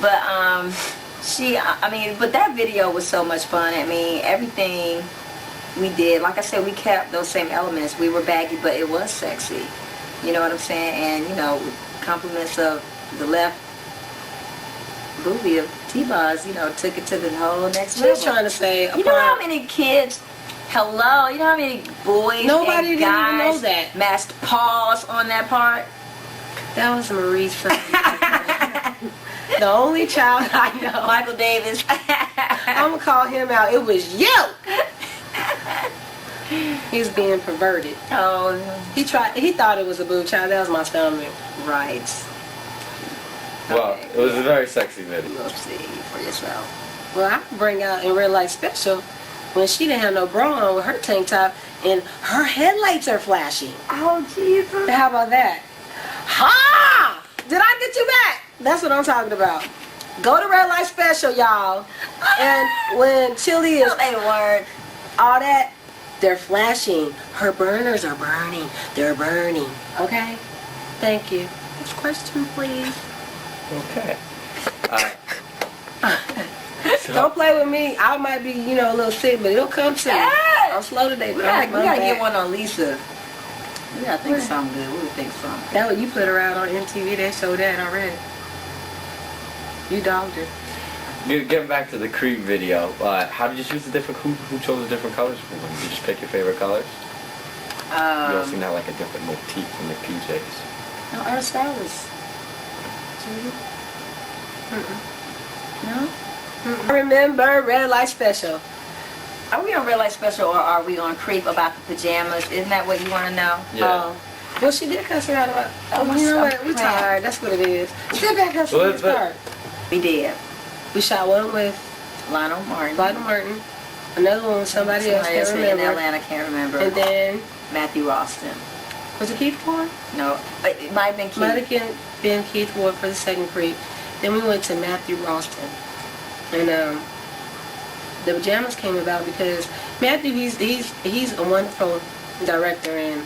But but that video was so much fun. I mean, everything we did, like I said, we kept those same elements. We were baggy, but it was sexy. You know what I'm saying? And, you know, compliments of the left booby of T-Boz, you know, took it to the whole next level. She's trying to say, you know how many kids, hello, you know how many boys nobody and didn't guys even know that. masked paws on that part? That was Marie's son. The only child I know. Michael Davis. I'm going to call him out. It was you! He was being perverted. Oh. He thought it was a boob child. That was my stomach. Right. Well, Okay. it was a very sexy video. You'll see for yourself. Well, I can bring out in Real Life Special when she didn't have no bra on with her tank top and her headlights are flashing. Oh, Jesus. How about that? Ha! Did I get you back? That's what I'm talking about. Go to Red Light Special, y'all. And when Chili is No, they weren't. all that, they're flashing. Her burners are burning. They're burning. Okay? Thank you. Next question, please. Okay. Don't play with me. I might be, you know, a little sick, but it'll come soon. Yes. I'm slow today. We but gotta get one on Lisa. We gotta think something good. We would think something. That what you put her out on MTV. They showed that already. You dogged her. Getting back to the Creep video, how did you choose the different? Who chose the different colors for them? Did you just pick your favorite colors? You all seem to have like a different motif in the PJs. No, our stylist. No? I remember Red Light Special. Are we on Real Life Special or are we on Creep about the pajamas? Isn't that what you want to know? Yeah. Well, she did cuss her out about. Oh, you know I'm what? We crying. tired. That's what it is. Step back up Well, from the start. We did. We shot one with Lionel Martin. Lionel Martin. Another one with somebody else. Can't in remember. Atlanta, can't remember. And then Matthew Ralston. was it Keith Ward? No, it might have been Keith. Might have been Keith Ward for the second Creep. Then we went to Matthew Ralston. And the pajamas came about because Matthew, he's a wonderful director,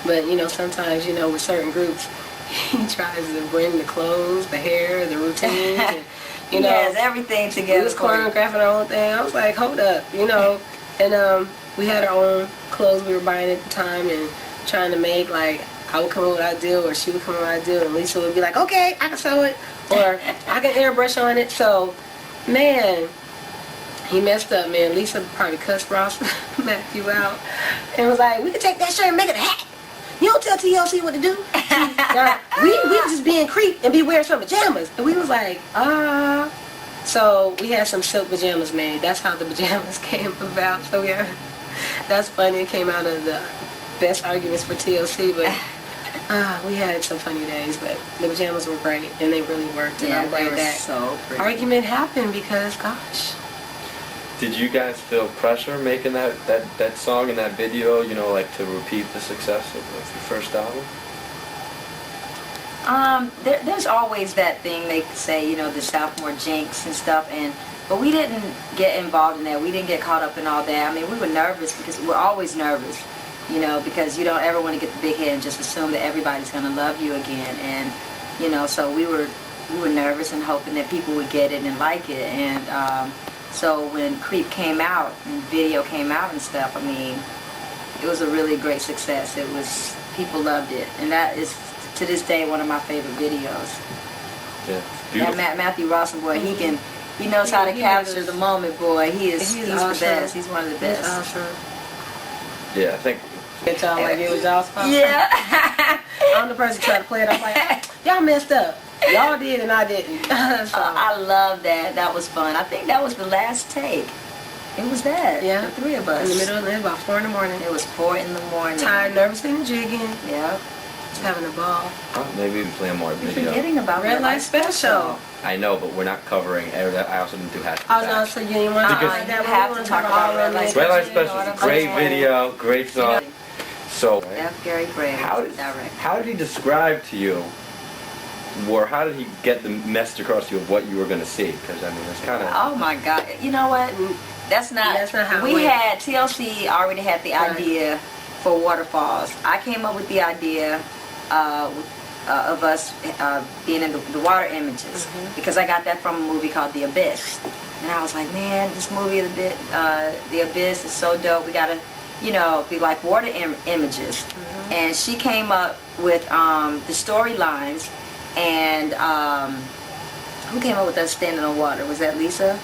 but you know, sometimes, you know, with certain groups, he tries to bring the clothes, the hair, the routines, and, you know, has everything together. we was choreographing our own thing. I was like, hold up, you know, and we had our own clothes we were buying at the time and trying to make, like, I would come up with an idea or she would come up with an idea and Lisa would be like, okay, I can sew it, or I can airbrush on it. So, man, he messed up, man. Lisa probably cussed Ross Matthew out and was like, we can take that shirt and make it a hat. You don't tell TLC what to do. we just being creep and be wearing some pajamas. And we was like, So we had some silk pajamas made. That's how the pajamas came about. So yeah, that's funny. It came out of the best arguments for TLC, but we had some funny days. But the pajamas were great and they really worked. And I'm glad that so pretty. argument happened because, gosh. Did you guys feel pressure making that song and that video, you know, like to repeat the success of your first album? There's always that thing they say, you know, the sophomore jinx and stuff, but we didn't get involved in that. We didn't get caught up in all that. I mean, we were nervous because we're always nervous, you know, because you don't ever want to get the big head and just assume that everybody's going to love you again. And, you know, so we were nervous and hoping that people would get it and like it. And so when Creep came out and video came out and stuff, I mean, it was a really great success. It was, people loved it. And that is, to this day, one of my favorite videos. Yeah, beautiful. That Matthew Ralston, boy, he knows how to capture the moment, boy. He's awesome. The best. He's one of the best. He's awesome. Yeah, I think. It y'all like it was y'all's fault. Yeah. I'm the person trying to play it. I'm like, y'all messed up. Y'all did and I didn't. So. I love that. That was fun. I think that was the last take. It was that. Yeah. The three of us. In the middle of the night, about 4 in the morning. It was 4 in the morning. Tired, nervous, and jigging. Yeah. Just having a ball. Oh, maybe we can play more You're video. forgetting about Red Light Special. I know, but we're not covering. I also didn't do hashtag. Oh no, so you didn't want to Because- that. You have to talk about Red Light Red Light Special. Special is a great video, great song. So, F. Gary Gray. how did he describe to you, or how did he get the message across to you of what you were going to see? Because I mean, it's kind of. Oh my God! You know what? That's not how we it went. had. TLC already had the idea for Waterfalls. I came up with the idea of us being in the water images, because I got that from a movie called The Abyss, and I was like, man, this movie The Abyss is so dope. We gotta, you know, be like water images. And she came up with the storylines, and who came up with that standing on water? Was that Lisa?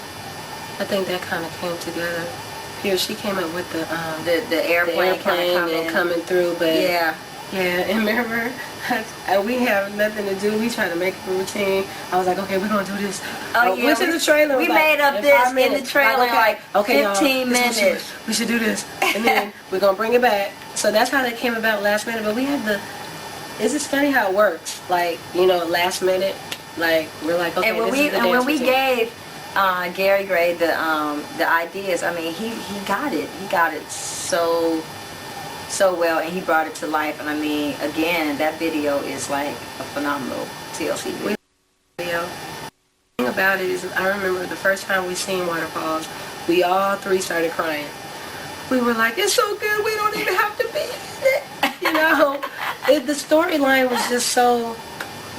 I think that kind of came together. Here, she came up with the airplane coming through, but yeah. Yeah, and remember, we have nothing to do. We try to make a routine. I was like, okay, we're going to do this. Oh, yeah. Went to the trailer. We made up this in the trailer like okay, 15 minutes. We should do this. And then we're going to bring it back. So that's how that came about last minute. But we had it's just funny how it works. Like, you know, last minute, like, we're like, okay, when we gave Gary Gray the ideas, I mean, he got it. He got it so well, and he brought it to life. And I mean, again, that video is like a phenomenal TLC video. The thing about it is, I remember the first time we seen Waterfalls, we all three started crying. We were like, it's so good, we don't even have to be in it. You know, the storyline was just so...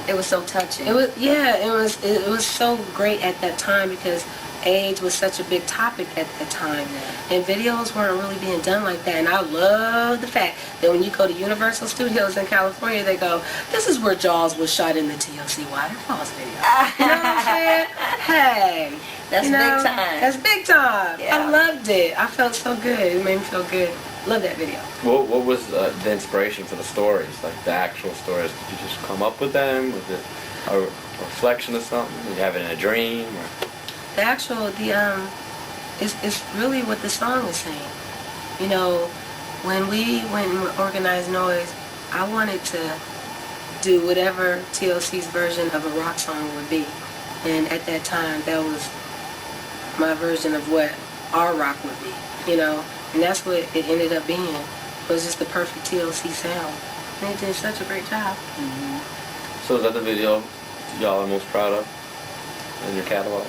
It was so touching. It was so great at that time because AIDS was such a big topic at that time, and videos weren't really being done like that. And I love the fact that when you go to Universal Studios in California, they go, this is where Jaws was shot in the TLC Waterfalls video. You know what I'm saying? Hey, that's big time. That's big time. Yeah. I loved it. I felt so good. It made me feel good. Love that video. What was the inspiration for the stories, like the actual stories? Did you just come up with them? Was it a reflection of something? Did you have it in a dream? Or? The actual, it's really what the song is saying. You know, when we went and organized Noise, I wanted to do whatever TLC's version of a rock song would be. And at that time, that was my version of what our rock would be, you know. And that's what it ended up being. It was just the perfect TLC sound. And they did such a great job. So is that the video y'all are most proud of in your catalog?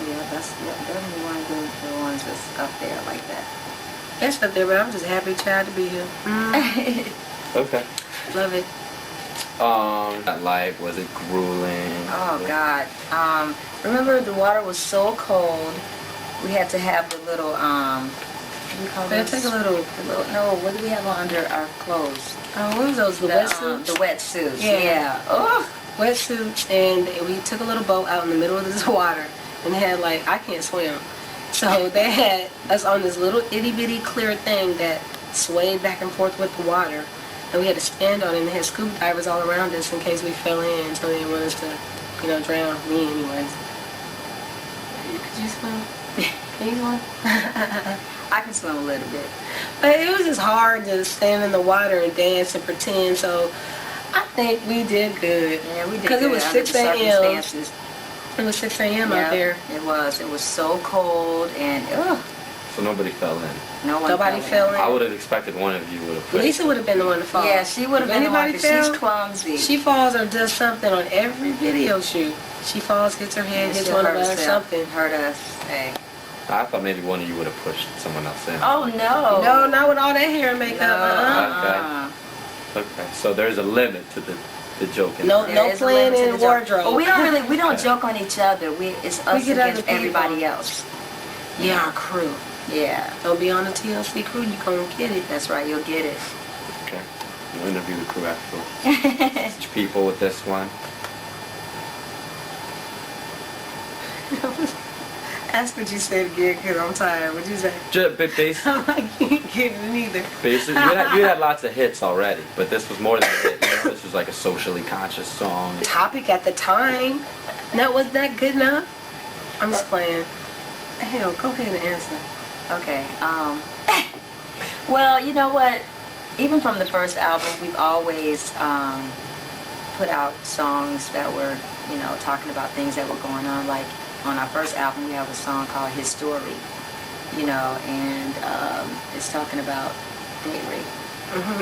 Yeah, that's definitely one of the ones that's up there like that. It's up there, but I'm just happy child to be here. Okay. Love it. That life, was it grueling? Oh God. Remember the water was so cold. We had to have the little what do you call those? Take a little. No, what do we have on under our clothes? Oh, what was those? The wetsuits? The wetsuits. Yeah. Oh. Wetsuits, and we took a little boat out in the middle of this water, and they had like, I can't swim, so they had us on this little itty bitty clear thing that swayed back and forth with the water, and we had to stand on it, and they had scuba divers all around us in case we fell in, so they didn't want us to, you know, drown. Me anyways. Could you swim? Can you swim? I can swim a little bit. But it was just hard to stand in the water and dance and pretend, so I think we did good. Yeah, we did good. Because it was 6 a.m. It was 6 a.m. out there. It was. It was so cold and ugh. So nobody fell in? Nobody fell in. I would have expected one of you would have pushed. Lisa would have been the one to fall. Yeah, she would have been the one because she's clumsy. She falls or does something on every video shoot. She falls, hits her head, hits one of us, something. Hurt us. Hey. I thought maybe one of you would have pushed someone else in. Oh, no. No, not with all that hair and makeup. No. Okay, so there's a limit to the joking. No playing in wardrobe. But we don't joke on each other. It's us against everybody else. Yeah, our crew. Yeah. Don't be on the TLC crew, you gonna get it. That's right, you'll get it. Okay. We'll interview the crew afterwards. Which people with this one? Ask what you said again, because I'm tired. What'd you say? Basically, I'm like, you ain't getting it either. Basically, you had lots of hits already, but this was more than a hit. You know, this was like a socially conscious song. Topic at the time. Now, was that good enough? I'm just playing. Hell, go ahead and answer. Okay. Well, you know what? Even from the first album, we've always put out songs that were, you know, talking about things that were going on. Like on our first album, we have a song called His Story, you know, and it's talking about date rape.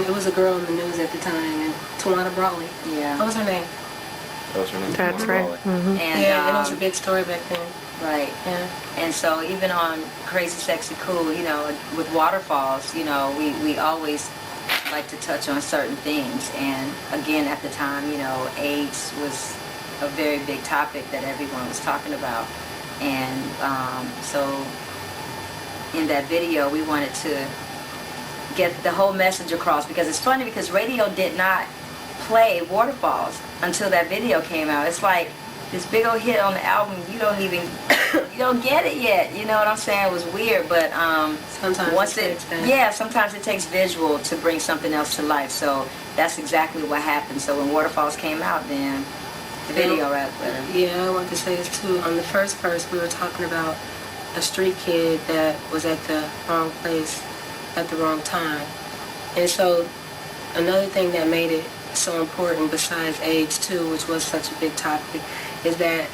It was a girl in the news at the time, and Tawana Brawley. Yeah. What was her name? That was her name. That's right. And, yeah, it was a big story back then. Right. Yeah. And so even on Crazy Sexy Cool, you know, with Waterfalls, you know, we always like to touch on certain things. And again, at the time, you know, AIDS was a very big topic that everyone was talking about. And so in that video, we wanted to get the whole message across, because it's funny because radio did not play Waterfalls until that video came out. It's like this big old hit on the album, you don't even you don't get it yet, you know what I'm saying? It was weird, but sometimes once sometimes it takes visual to bring something else to life. So that's exactly what happened. So when Waterfalls came out, then the video right there. Yeah, I want to say this too. On the first verse, we were talking about a street kid that was at the wrong place at the wrong time. And so another thing that made it so important, besides AIDS too, which was such a big topic, is that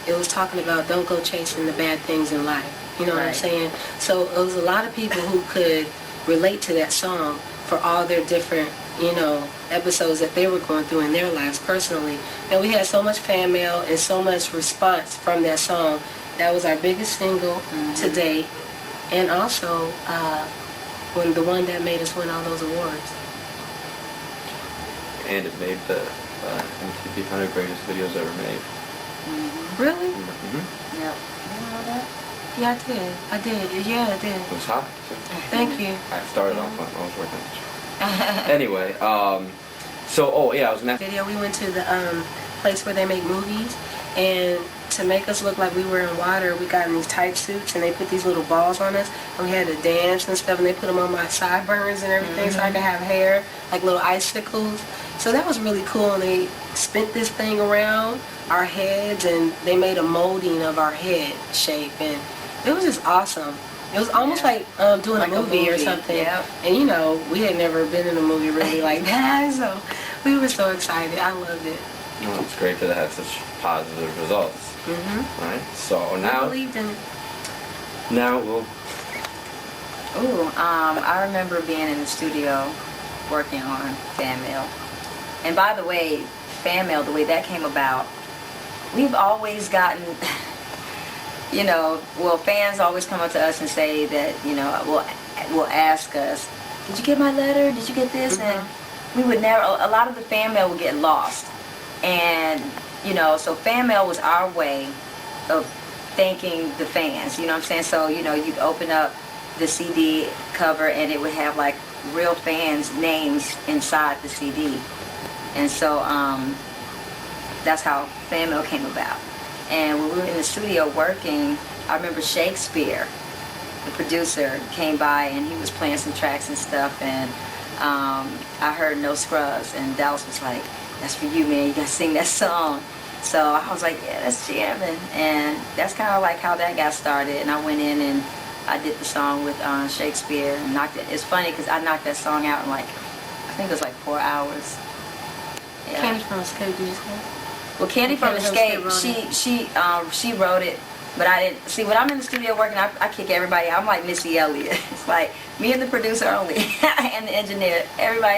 it was talking about don't go chasing the bad things in life. You know what I'm saying? So it was a lot of people who could relate to that song for all their different, you know, episodes that they were going through in their lives personally. And we had so much fan mail and so much response from that song. That was our biggest single to date. And also, when the one that made us win all those awards. And it made the MTV 100 greatest videos ever made. Really? Mm-hmm. Yep. You know that? Yeah, I did. Yeah, I did. It was hot. So Thank you. I started off when I was working on the show. Anyway, I was in that video. We went to the place where they make movies, and to make us look like we were in water, we got in these tight suits, and they put these little balls on us, and we had to dance and stuff, and they put them on my sideburns and everything, so I could have hair, like little icicles. So that was really cool, and they spent this thing around our heads, and they made a molding of our head shape, and it was just awesome. It was almost like doing like a movie or something. Yep. And you know, we had never been in a movie really like that, so we were so excited. I loved it. Well, it's great to have such positive results. Right? So now, I believed in it. now we'll. I remember being in the studio working on Fan Mail. And by the way, Fan Mail, the way that came about, we've always gotten, you know, well, fans always come up to us and say that, you know, will ask us, did you get my letter? Did you get this? And we would never, a lot of the fan mail would get lost. And, you know, so Fan Mail was our way of thanking the fans, you know what I'm saying? So, you know, you'd open up the CD cover and it would have like real fans' names inside the CD. And so that's how Fan Mail came about. And when we were in the studio working, I remember Shakespeare, the producer, came by and he was playing some tracks and stuff, and I heard No Scrubs, and Dallas was like, that's for you, man, you gotta sing that song. So I was like, yeah, that's jamming. And that's kind of like how that got started. And I went in and I did the song with Shakespeare and knocked it. It's funny because I knocked that song out in like, I think it was like 4 hours. Yeah. Candy from Escape, did you say? Well, Candy from Escape, she wrote it, but I didn't. See, when I'm in the studio working, I kick everybody out. I'm like Missy Elliott. It's like me and the producer only, and the engineer. Everybody